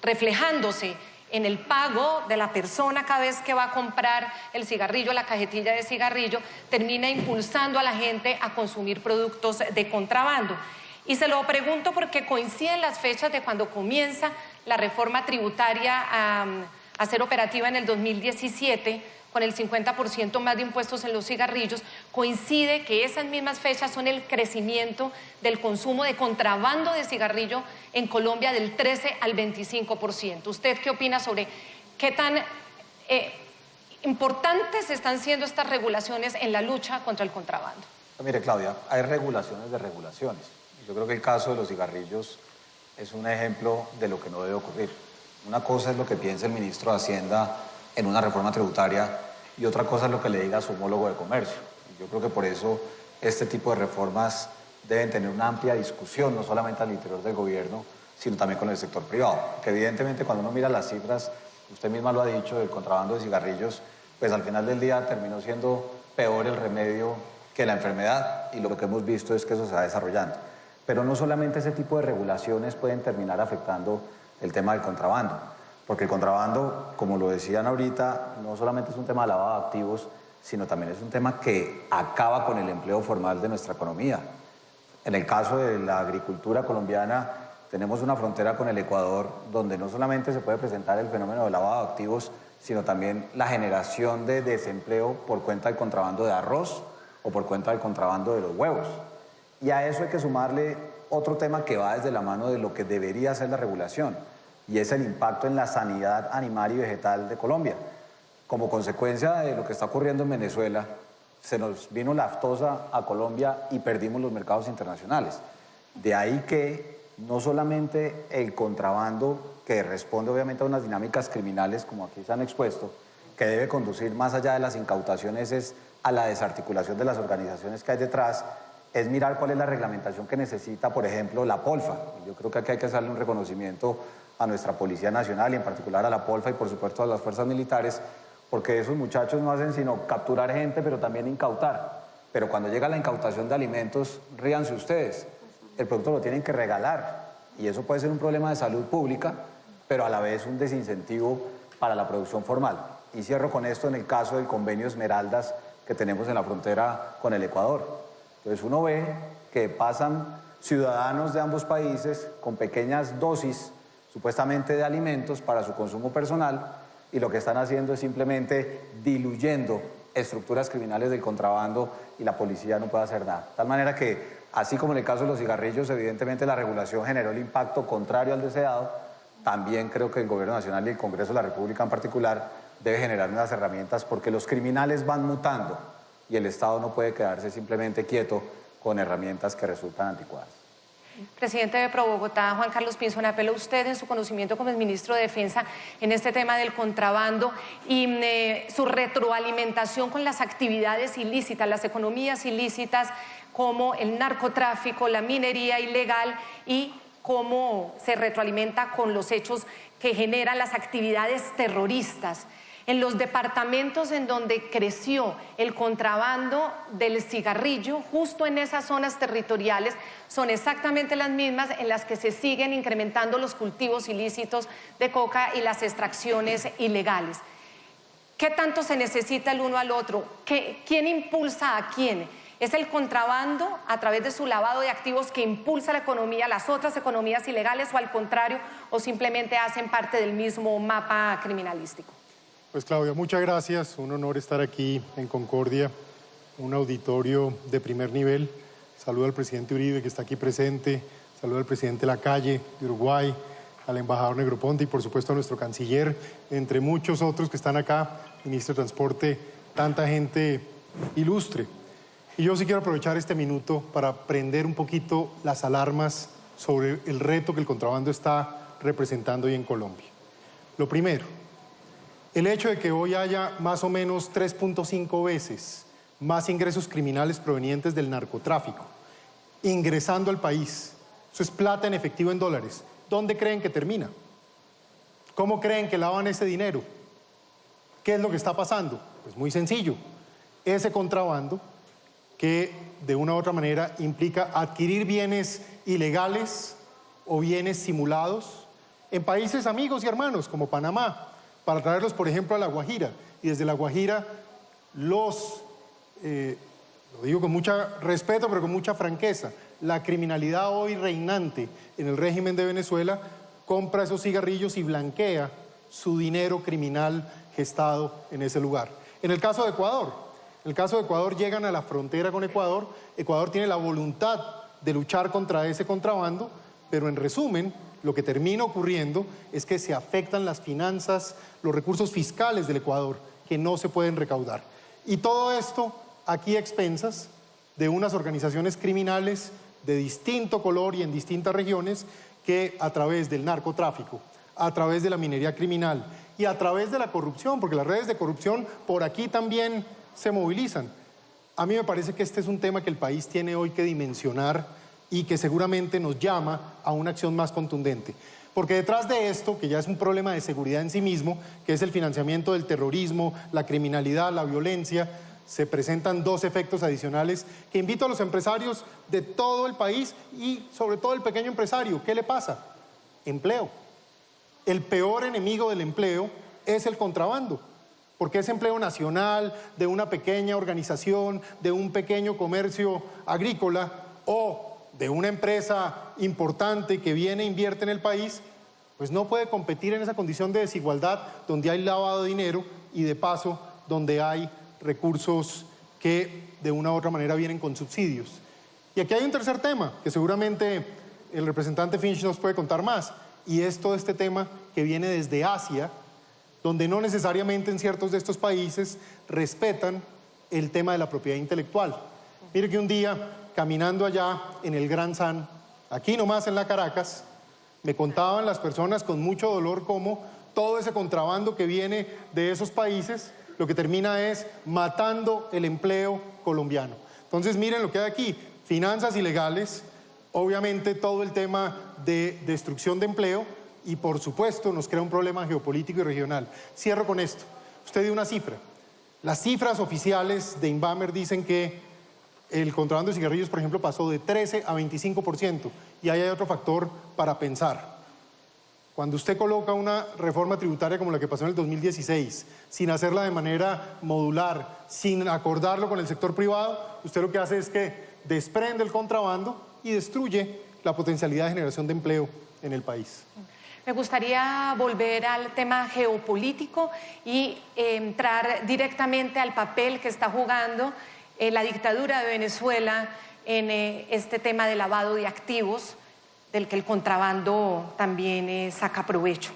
reflejándose en el pago de la persona cada vez que va a comprar el cigarrillo, la cajetilla de cigarrillo, termina impulsando a la gente a consumir productos de contrabando. Y se lo pregunto porque coinciden las fechas de cuando comienza la reforma tributaria a ser operativa en el 2017, con el 50% más de impuestos en los cigarrillos. Coincide que esas mismas fechas son el crecimiento del consumo de contrabando de cigarrillo en Colombia del 13 al 25%. ¿Usted qué opina sobre qué tan importantes están siendo estas regulaciones en la lucha contra el contrabando? Mire, Claudia, hay regulaciones de regulaciones. Yo creo que el caso de los cigarrillos es un ejemplo de lo que no debe ocurrir. Una cosa es lo que piensa el ministro de Hacienda en una reforma tributaria y otra cosa es lo que le diga a su homólogo de comercio. Yo creo que por eso este tipo de reformas deben tener una amplia discusión, no solamente al interior del gobierno, sino también con el sector privado. Que evidentemente cuando uno mira las cifras, usted misma lo ha dicho, del contrabando de cigarrillos, pues al final del día terminó siendo peor el remedio que la enfermedad, y lo que hemos visto es que eso se va desarrollando. Pero no solamente ese tipo de regulaciones pueden terminar afectando el tema del contrabando, porque el contrabando, como lo decían ahorita, no solamente es un tema de lavado de activos, sino también es un tema que acaba con el empleo formal de nuestra economía. En el caso de la agricultura colombiana, tenemos una frontera con el Ecuador donde no solamente se puede presentar el fenómeno del lavado de activos, sino también la generación de desempleo por cuenta del contrabando de arroz o por cuenta del contrabando de los huevos. Y a eso hay que sumarle otro tema que va desde la mano de lo que debería ser la regulación, y es el impacto en la sanidad animal y vegetal de Colombia. Como consecuencia de lo que está ocurriendo en Venezuela, se nos vino la aftosa a Colombia y perdimos los mercados internacionales. De ahí que no solamente el contrabando, que responde obviamente a unas dinámicas criminales como aquí se han expuesto, que debe conducir más allá de las incautaciones es a la desarticulación de las organizaciones que hay detrás, es mirar cuál es la reglamentación que necesita, por ejemplo, la POLFA. Yo creo que aquí hay que hacerle un reconocimiento a nuestra Policía Nacional y en particular a la POLFA y por supuesto a las fuerzas militares, porque esos muchachos no hacen sino capturar gente, pero también incautar. Pero cuando llega la incautación de alimentos, ríanse ustedes, el producto lo tienen que regalar, y eso puede ser un problema de salud pública, pero a la vez un desincentivo para la producción formal. Y cierro con esto en el caso del convenio Esmeraldas que tenemos en la frontera con el Ecuador. Entonces uno ve que pasan ciudadanos de ambos países con pequeñas dosis supuestamente de alimentos para su consumo personal, y lo que están haciendo es simplemente diluyendo estructuras criminales del contrabando, y la policía no puede hacer nada. De tal manera que, así como en el caso de los cigarrillos, evidentemente la regulación generó el impacto contrario al deseado, también creo que el Gobierno Nacional y el Congreso de la República en particular debe generar unas herramientas, porque los criminales van mutando y el Estado no puede quedarse simplemente quieto con herramientas que resultan anticuadas. Presidente de ProBogotá, Juan Carlos Pinzón, apela usted en su conocimiento como el ministro de Defensa en este tema del contrabando y su retroalimentación con las actividades ilícitas, las economías ilícitas como el narcotráfico, la minería ilegal y cómo se retroalimenta con los hechos que generan las actividades terroristas. En los departamentos en donde creció el contrabando del cigarrillo, justo en esas zonas territoriales, son exactamente las mismas en las que se siguen incrementando los cultivos ilícitos de coca y las extracciones ilegales. ¿Qué tanto se necesita el uno al otro? ¿Quién impulsa a quién? ¿Es el contrabando a través de su lavado de activos que impulsa la economía, las otras economías ilegales, o al contrario, o simplemente hacen parte del mismo mapa criminalístico? Pues Claudia, muchas gracias. Un honor estar aquí en Concordia, un auditorio de primer nivel. Saludo al presidente Uribe, que está aquí presente. Saludo al presidente Lacalle de Uruguay, al embajador Negroponte y por supuesto a nuestro canciller, entre muchos otros que están acá, ministro de Transporte, tanta gente ilustre. Y yo sí quiero aprovechar este minuto para prender un poquito las alarmas sobre el reto que el contrabando está representando hoy en Colombia. Lo primero, el hecho de que hoy haya más o menos 3.5 veces más ingresos criminales provenientes del narcotráfico ingresando al país, eso es plata en efectivo en dólares. ¿Dónde creen que termina? ¿Cómo creen que lavan ese dinero? ¿Qué es lo que está pasando? Pues muy sencillo. Ese contrabando que de una u otra manera implica adquirir bienes ilegales o bienes simulados en países amigos y hermanos como Panamá, para traerlos, por ejemplo, a La Guajira. Y desde La Guajira lo digo con mucho respeto, pero con mucha franqueza, la criminalidad hoy reinante en el régimen de Venezuela compra esos cigarrillos y blanquea su dinero criminal gestado en ese lugar. En el caso de Ecuador, llegan a la frontera con Ecuador. Ecuador tiene la voluntad de luchar contra ese contrabando, pero en resumen, lo que termina ocurriendo es que se afectan las finanzas, los recursos fiscales del Ecuador, que no se pueden recaudar. Y todo esto aquí a expensas de unas organizaciones criminales de distinto color y en distintas regiones que a través del narcotráfico, a través de la minería criminal y a través de la corrupción, porque las redes de corrupción por aquí también se movilizan. A mí me parece que este es un tema que el país tiene hoy que dimensionar y que seguramente nos llama a una acción más contundente. Porque detrás de esto, que ya es un problema de seguridad en sí mismo, que es el financiamiento del terrorismo, la criminalidad, la violencia, se presentan dos efectos adicionales que invito a los empresarios de todo el país y sobre todo el pequeño empresario. ¿Qué le pasa? Empleo. El peor enemigo del empleo es el contrabando, porque es empleo nacional, de una pequeña organización, de un pequeño comercio agrícola o de una empresa importante que viene e invierte en el país, pues no puede competir en esa condición de desigualdad donde hay lavado de dinero y de paso donde hay recursos que de una u otra manera vienen con subsidios. Y aquí hay un tercer tema que seguramente el representante Finch nos puede contar más, y es todo este tema que viene desde Asia, donde no necesariamente en ciertos de estos países respetan el tema de la propiedad intelectual. Mire que un día, caminando allá en el Gran San, aquí nomás en la Caracas, me contaban las personas con mucho dolor cómo todo ese contrabando que viene de esos países lo que termina es matando el empleo colombiano. Entonces miren lo que hay aquí, finanzas ilegales, obviamente todo el tema de destrucción de empleo y por supuesto nos crea un problema geopolítico y regional. Cierro con esto. Usted dio una cifra. Las cifras oficiales de Inbamer dicen que el contrabando de cigarrillos, por ejemplo, pasó de 13 a 25%. Y ahí hay otro factor para pensar. Cuando usted coloca una reforma tributaria como la que pasó en el 2016, sin hacerla de manera modular, sin acordarlo con el sector privado, usted lo que hace es que desprende el contrabando y destruye la potencialidad de generación de empleo en el país. Me gustaría volver al tema geopolítico y entrar directamente al papel que está jugando la dictadura de Venezuela en este tema de lavado de activos, del que el contrabando también saca provecho.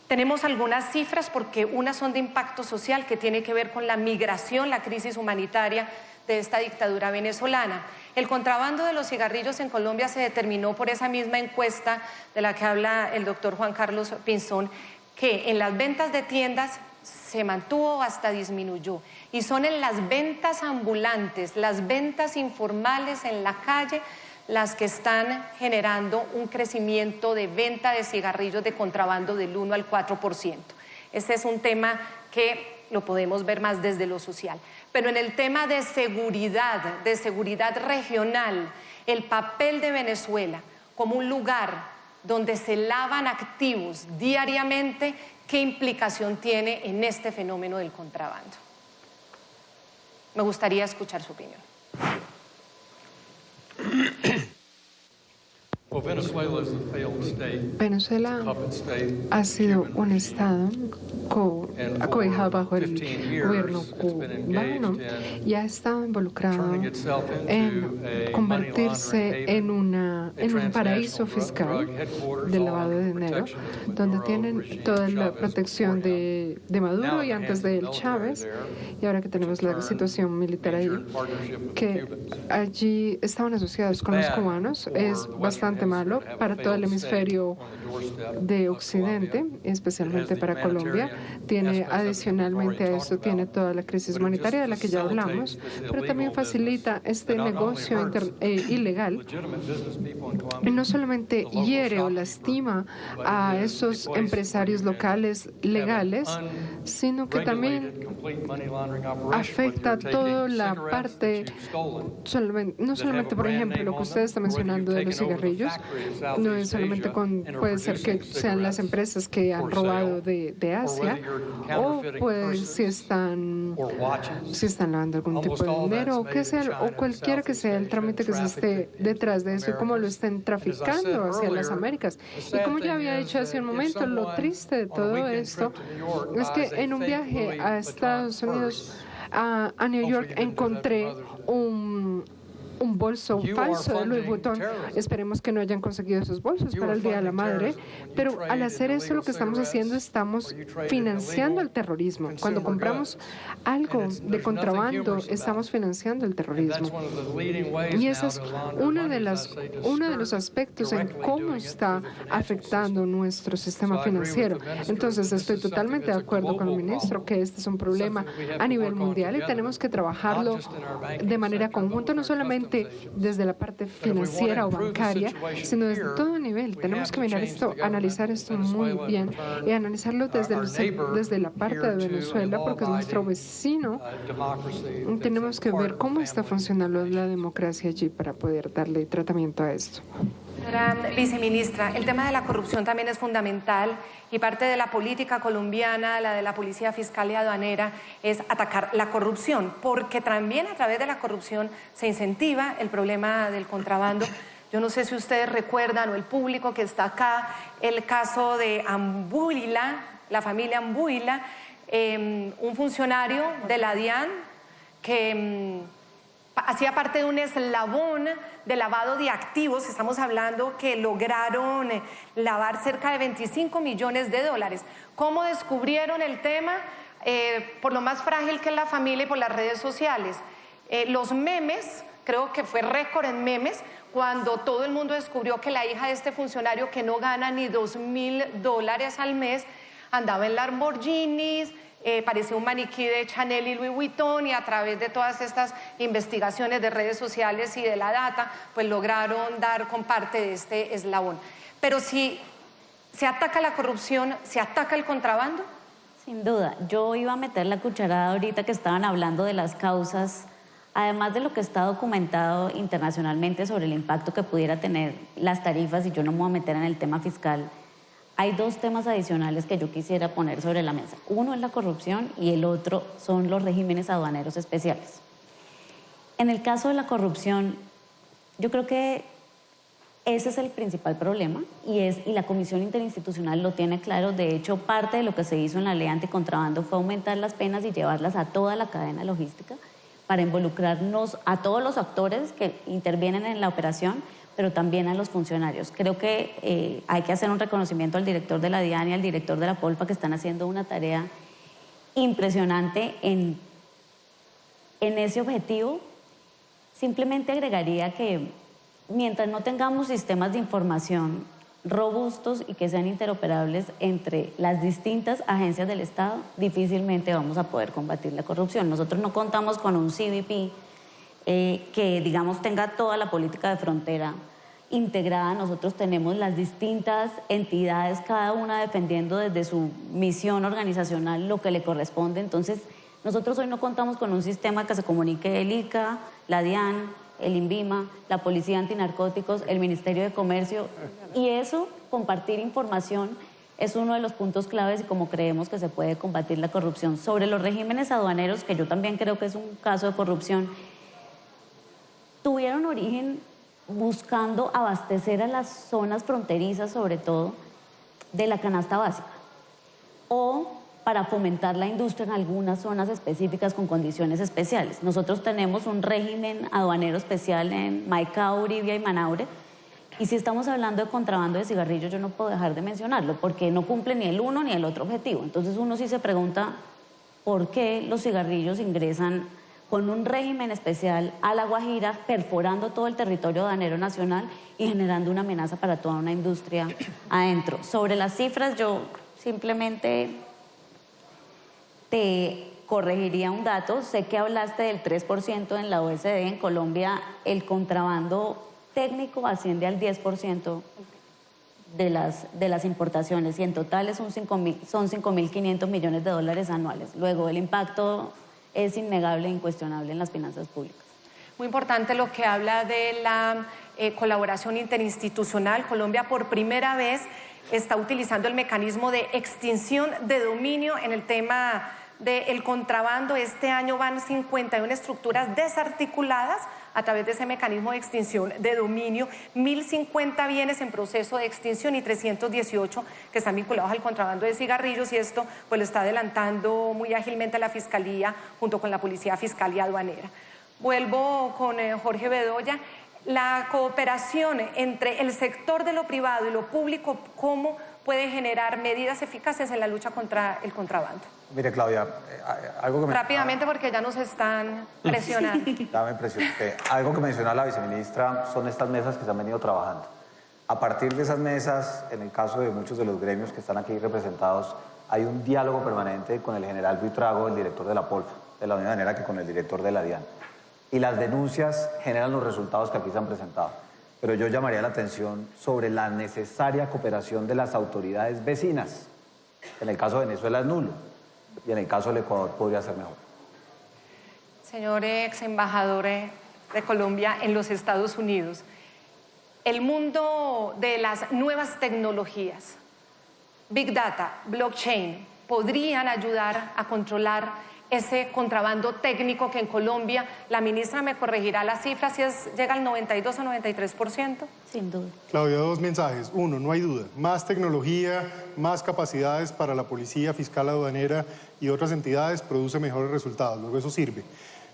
Tenemos algunas cifras porque unas son de impacto social que tiene que ver con la migración, la crisis humanitaria de esta dictadura venezolana. El contrabando de los cigarrillos en Colombia se determinó por esa misma encuesta de la que habla el doctor Juan Carlos Pinzón, que en las ventas de tiendas se mantuvo o hasta disminuyó. Y son en las ventas ambulantes, las ventas informales en la calle, las que están generando un crecimiento de venta de cigarrillos de contrabando del 1 al 4%. Este es un tema que lo podemos ver más desde lo social. Pero en el tema de seguridad regional, el papel de Venezuela como un lugar donde se lavan activos diariamente, ¿qué implicación tiene en este fenómeno del contrabando? Me gustaría escuchar su opinión. Venezuela ha sido un estado acobijado bajo el gobierno cubano y ha estado involucrado en convertirse en un paraíso fiscal de lavado de dinero, donde tienen toda la protección de Maduro y antes de él Chávez, y ahora que tenemos la situación militar ahí, que allí estaban asociados con los cubanos, es bastante malo para todo el hemisferio de Occidente, especialmente para Colombia. Tiene adicionalmente a esto, tiene toda la crisis humanitaria de la que ya hablamos, pero también facilita este negocio ilegal y no solamente hiere o lastima a esos empresarios locales legales, sino que también afecta toda la parte, no solamente, por ejemplo, lo que usted está mencionando de los cigarrillos, no es solamente puede ser que sean las empresas que han robado de Asia, o pues si están lavando algún tipo de dinero, o cualquiera que sea el trámite que se esté detrás de eso y cómo lo estén traficando hacia las Américas. Y como ya había dicho hace un momento, lo triste de todo esto es que en un viaje a Estados Unidos, a New York, encontré un bolso falso de Louis Vuitton. Esperemos que no hayan conseguido esos bolsos para el Día de la Madre, pero al hacer eso lo que estamos haciendo, estamos financiando el terrorismo. Cuando compramos algo de contrabando, estamos financiando el terrorismo. Y ese es uno de los aspectos en cómo está afectando nuestro sistema financiero. Entonces, estoy totalmente de acuerdo con el ministro que este es un problema a nivel mundial y tenemos que trabajarlo de manera conjunta, no solamente desde la parte financiera o bancaria, sino desde todo nivel. Tenemos que mirar esto, analizar esto muy bien y analizarlo desde la parte de Venezuela, porque es nuestro vecino. Tenemos que ver cómo está funcionando la democracia allí para poder darle tratamiento a esto. Señora viceministra, el tema de la corrupción también es fundamental y parte de la política colombiana, la de la Policía Fiscal y Aduanera, es atacar la corrupción, porque también a través de la corrupción se incentiva el problema del contrabando. Yo no sé si ustedes recuerdan, o el público que está acá, el caso de Ambuila, la familia Ambuila, un funcionario de la DIAN que hacía parte de un eslabón de lavado de activos. Estamos hablando que lograron lavar cerca de 25 millones de dólares. ¿Cómo descubrieron el tema? Por lo más frágil que es la familia y por las redes sociales. Los memes, creo que fue récord en memes, cuando todo el mundo descubrió que la hija de este funcionario, que no gana ni $2.000 al mes, andaba en Lamborghinis, parecía un maniquí de Chanel y Louis Vuitton, y a través de todas estas investigaciones de redes sociales y de la data, pues lograron dar con parte de este eslabón. Pero si se ataca la corrupción, ¿se ataca el contrabando? Sin duda. Yo iba a meter la cucharada ahorita que estaban hablando de las causas, además de lo que está documentado internacionalmente sobre el impacto que pudiera tener las tarifas, y yo no me voy a meter en el tema fiscal. Hay dos temas adicionales que yo quisiera poner sobre la mesa. Uno es la corrupción y el otro son los regímenes aduaneros especiales. En el caso de la corrupción, yo creo que ese es el principal problema y la Comisión Interinstitucional lo tiene claro. De hecho, parte de lo que se hizo en la ley anticontrabando fue aumentar las penas y llevarlas a toda la cadena logística para involucrarnos a todos los actores que intervienen en la operación, pero también a los funcionarios. Creo que hay que hacer un reconocimiento al director de la DIAN y al director de la Polpa, que están haciendo una tarea impresionante en ese objetivo. Simplemente agregaría que mientras no tengamos sistemas de información robustos y que sean interoperables entre las distintas agencias del Estado, difícilmente vamos a poder combatir la corrupción. Nosotros no contamos con un CBP que, digamos, tenga toda la política de frontera integrada. Nosotros tenemos las distintas entidades, cada una defendiendo desde su misión organizacional lo que le corresponde. Entonces, nosotros hoy no contamos con un sistema que se comunique el ICA, la DIAN, el INVIMA, la Policía Antinarcóticos, el Ministerio de Comercio, y eso, compartir información, es uno de los puntos claves y como creemos que se puede combatir la corrupción. Sobre los regímenes aduaneros, que yo también creo que es un caso de corrupción, tuvieron origen buscando abastecer a las zonas fronterizas, sobre todo, de la canasta básica, o para fomentar la industria en algunas zonas específicas con condiciones especiales. Nosotros tenemos un régimen aduanero especial en Maicao, Uribia y Manaure, y si estamos hablando de contrabando de cigarrillos, yo no puedo dejar de mencionarlo, porque no cumple ni el uno ni el otro objetivo. Entonces uno sí se pregunta por qué los cigarrillos ingresan con un régimen especial a La Guajira, perforando todo el territorio aduanero nacional y generando una amenaza para toda una industria adentro. Sobre las cifras, yo simplemente te corregiría un dato. Sé que hablaste del 3% en la OSD. En Colombia el contrabando técnico asciende al 10% de las importaciones y en total son 5.500 millones de dólares anuales. Luego el impacto es innegable e incuestionable en las finanzas públicas. Muy importante lo que habla de la colaboración interinstitucional. Colombia por primera vez está utilizando el mecanismo de extinción de dominio en el tema del contrabando. Este año van 51 estructuras desarticuladas a través de ese mecanismo de extinción de dominio, 1.050 bienes en proceso de extinción y 318 que están vinculados al contrabando de cigarrillos, y esto pues lo está adelantando muy ágilmente la Fiscalía junto con la Policía Fiscal y Aduanera. Vuelvo con Jorge Bedoya. La cooperación entre el sector de lo privado y lo público, ¿cómo puede generar medidas eficaces en la lucha contra el contrabando? Mire, Claudia, algo que rápidamente, porque ya nos están presionando. Dame presión. Algo que mencionaba la viceministra son estas mesas que se han venido trabajando. A partir de esas mesas, en el caso de muchos de los gremios que están aquí representados, hay un diálogo permanente con el general Buitrago, el director de la POLFA, de la misma manera que con el director de la DIAN. Y las denuncias generan los resultados que aquí se han presentado. Pero yo llamaría la atención sobre la necesaria cooperación de las autoridades vecinas. En el caso de Venezuela es nulo y en el caso del Ecuador podría ser mejor. Señor ex embajador de Colombia en los Estados Unidos, el mundo de las nuevas tecnologías, Big Data, blockchain, podrían ayudar a controlar ese contrabando técnico que en Colombia, la ministra me corregirá las cifras, si llega al 92 o 93%. Sin duda. Claudia, dos mensajes. Uno, no hay duda, más tecnología, más capacidades para la Policía Fiscal Aduanera y otras entidades produce mejores resultados, luego eso sirve.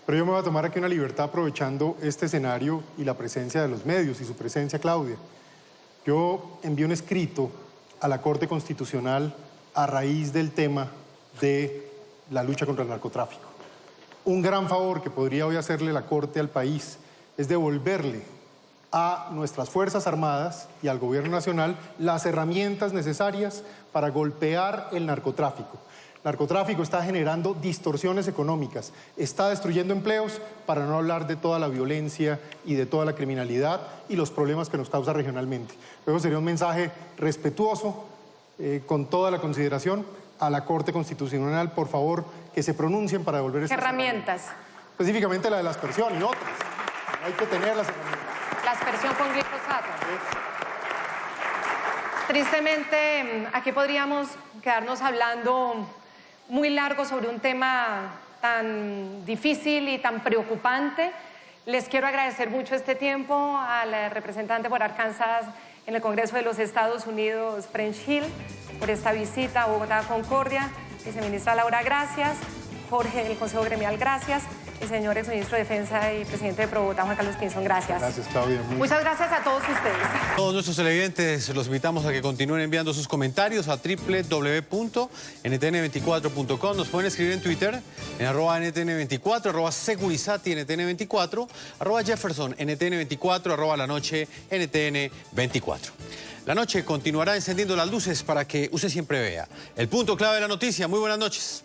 Pero yo me voy a tomar aquí una libertad aprovechando este escenario y la presencia de los medios y su presencia, Claudia. Yo envié un escrito a la Corte Constitucional a raíz del tema de la lucha contra el narcotráfico. Un gran favor que podría hoy hacerle la Corte al país es devolverle a nuestras Fuerzas Armadas y al Gobierno Nacional las herramientas necesarias para golpear el narcotráfico. El narcotráfico está generando distorsiones económicas, está destruyendo empleos, para no hablar de toda la violencia y de toda la criminalidad y los problemas que nos causa regionalmente. Luego sería un mensaje respetuoso, con toda la consideración, a la Corte Constitucional, por favor, que se pronuncien para devolver esas herramientas. Específicamente la de la aspersión y otras. Hay que tener las herramientas. La aspersión con glifosato. Tristemente, aquí podríamos quedarnos hablando muy largo sobre un tema tan difícil y tan preocupante. Les quiero agradecer mucho este tiempo al representante por Arkansas en el Congreso de los Estados Unidos, French Hill, por esta visita a Bogotá, Concordia. Viceministra Laura, gracias. Jorge del Consejo Gremial, gracias. El señor exministro de Defensa y presidente de ProBogotá, Juan Carlos Pinzón, gracias. Gracias, Claudia. Muchas gracias a todos ustedes. Todos nuestros televidentes los invitamos a que continúen enviando sus comentarios a www.ntn24.com. Nos pueden escribir en Twitter en @ntn24, @segurizati ntn24, @Jefferson ntn24, @la noche ntn24. La noche continuará encendiendo las luces para que usted siempre vea el punto clave de la noticia. Muy buenas noches.